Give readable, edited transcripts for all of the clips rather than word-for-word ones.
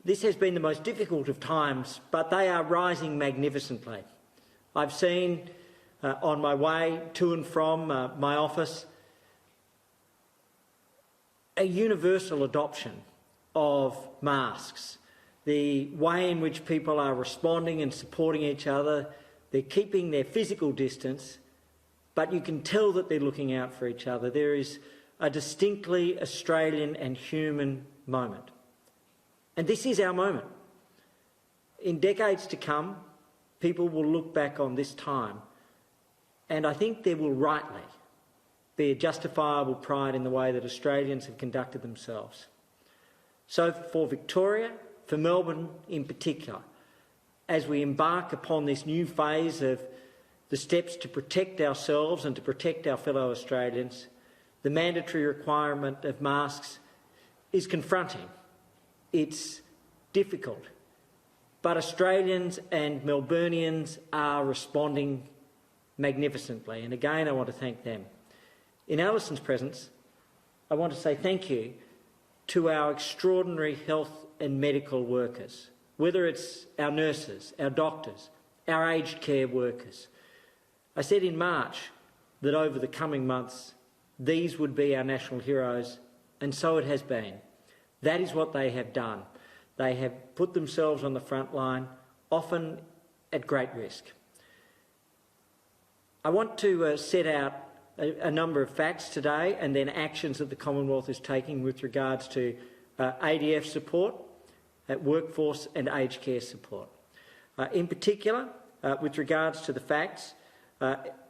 This has been the most difficult of times, but they are rising magnificently. I've seen on my way to and from my office a universal adoption of masks. The way in which people are responding and supporting each other, they're keeping their physical distance, but you can tell that they're looking out for each other. There is a distinctly Australian and human moment. And this is our moment. In decades to come, people will look back on this time, and I think there will rightly be a justifiable pride in the way that Australians have conducted themselves. So for Victoria, for Melbourne in particular, as we embark upon this new phase of the steps to protect ourselves and to protect our fellow Australians, the mandatory requirement of masks is confronting. It's difficult. But Australians and Melburnians are responding magnificently. And again, I want to thank them. In Alison's presence, I want to say thank you to our extraordinary health and medical workers, whether it's our nurses, our doctors, our aged care workers. I said in March that over the coming months, these would be our national heroes, and so it has been. That is what they have done. They have put themselves on the front line, often at great risk. I want to set out a number of facts today and then actions that the Commonwealth is taking with regards to ADF support, workforce and aged care support. In particular, with regards to the facts,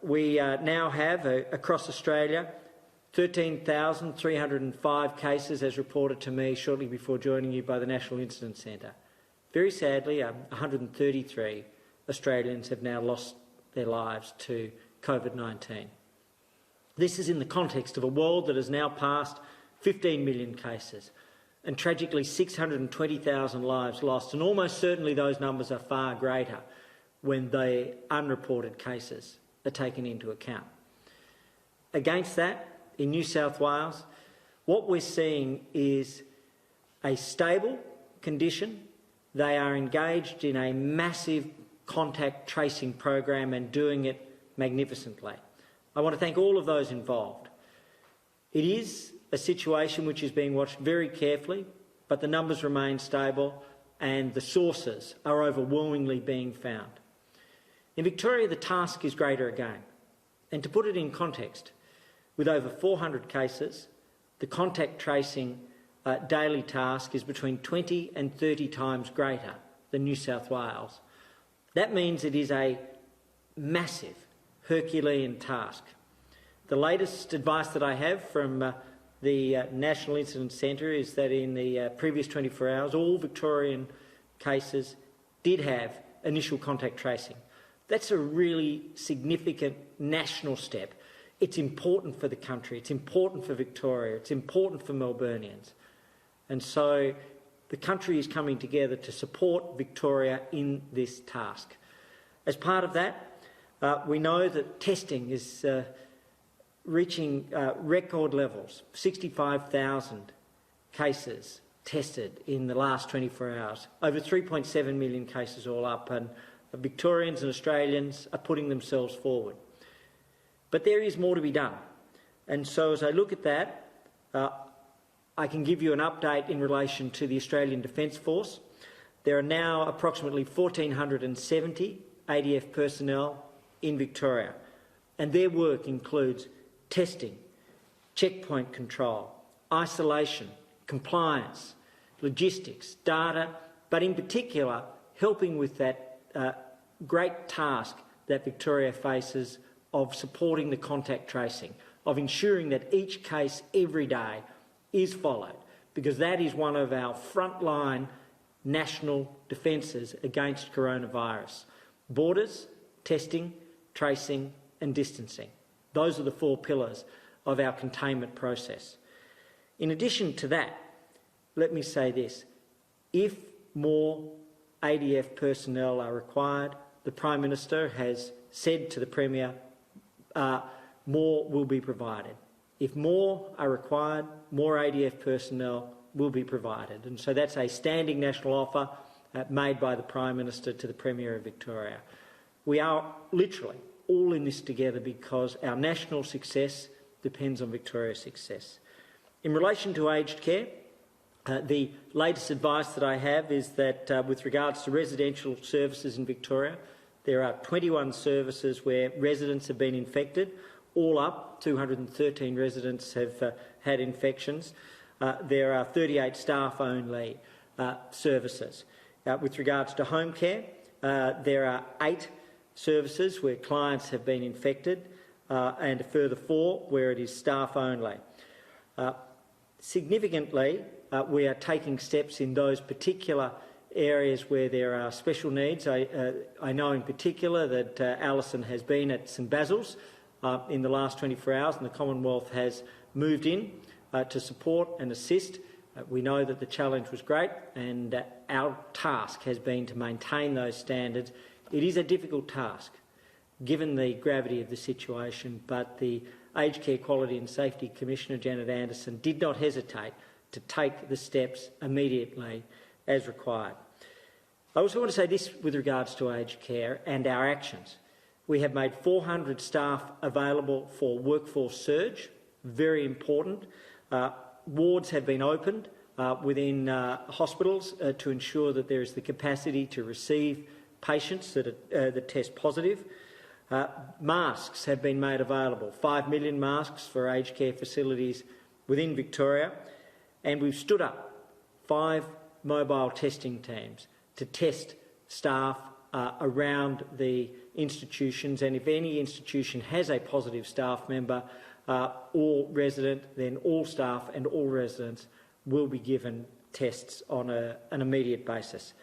we now have, across Australia, 13,305 cases, as reported to me shortly before joining you by the National Incident Centre. Very sadly, 133 Australians have now lost their lives to COVID-19. This is in the context of a world that has now passed 15 million cases and tragically 620,000 lives lost, and almost certainly those numbers are far greater when the unreported cases are taken into account. Against that, in New South Wales, what we're seeing is a stable condition. They are engaged in a massive contact tracing program and doing it magnificently. I want to thank all of those involved. It is a situation which is being watched very carefully, but the numbers remain stable and the sources are overwhelmingly being found. In Victoria, the task is greater again. And to put it in context, with over 400 cases, the contact tracing daily task is between 20 and 30 times greater than New South Wales. That means it is a massive herculean task. The latest advice that I have from the National Incident Centre is that in the previous 24 hours, all Victorian cases did have initial contact tracing. That's a really significant national step. It's important for the country, it's important for Victoria, it's important for Melburnians. And so the country is coming together to support Victoria in this task. As part of that, we know that testing is reaching record levels, 65,000 cases tested in the last 24 hours, over 3.7 million cases all up, and Victorians and Australians are putting themselves forward. But there is more to be done. And so as I look at that, I can give you an update in relation to the Australian Defence Force. There are now approximately 1,470 ADF personnel in Victoria, and their work includes testing, checkpoint control, isolation, compliance, logistics, data, but in particular helping with that great task that Victoria faces of supporting the contact tracing, of ensuring that each case every day is followed, because that is one of our frontline national defences against coronavirus. Borders, testing, tracing and distancing. Those are the four pillars of our containment process. In addition to that, let me say this. If more ADF personnel are required, the Prime Minister has said to the Premier, more will be provided. If more are required, more ADF personnel will be provided. And so that's a standing national offer made by the Prime Minister to the Premier of Victoria. We are literally all in this together because our national success depends on Victoria's success. In relation to aged care, the latest advice that I have is that with regards to residential services in Victoria, there are 21 services where residents have been infected. All up, 213 residents have had infections. There are 38 staff-only services. With regards to home care, there are 8 services where clients have been infected and a further 4 where it is staff-only. Significantly, we are taking steps in those particular areas where there are special needs. I know in particular that Alison has been at St Basil's in the last 24 hours, and the Commonwealth has moved in to support and assist. We know that the challenge was great, and our task has been to maintain those standards. It is a difficult task, given the gravity of the situation, but the Aged Care Quality and Safety Commissioner, Janet Anderson, did not hesitate to take the steps immediately as required. I also want to say this with regards to aged care and our actions. We have made 400 staff available for workforce surge, very important. Wards have been opened within hospitals to ensure that there is the capacity to receive patients that test positive. Masks have been made available, 5 million masks for aged care facilities within Victoria, and we've stood up 5 mobile testing teams to test staff around the institutions, and if any institution has a positive staff member or resident, then all staff and all residents will be given tests on an immediate basis.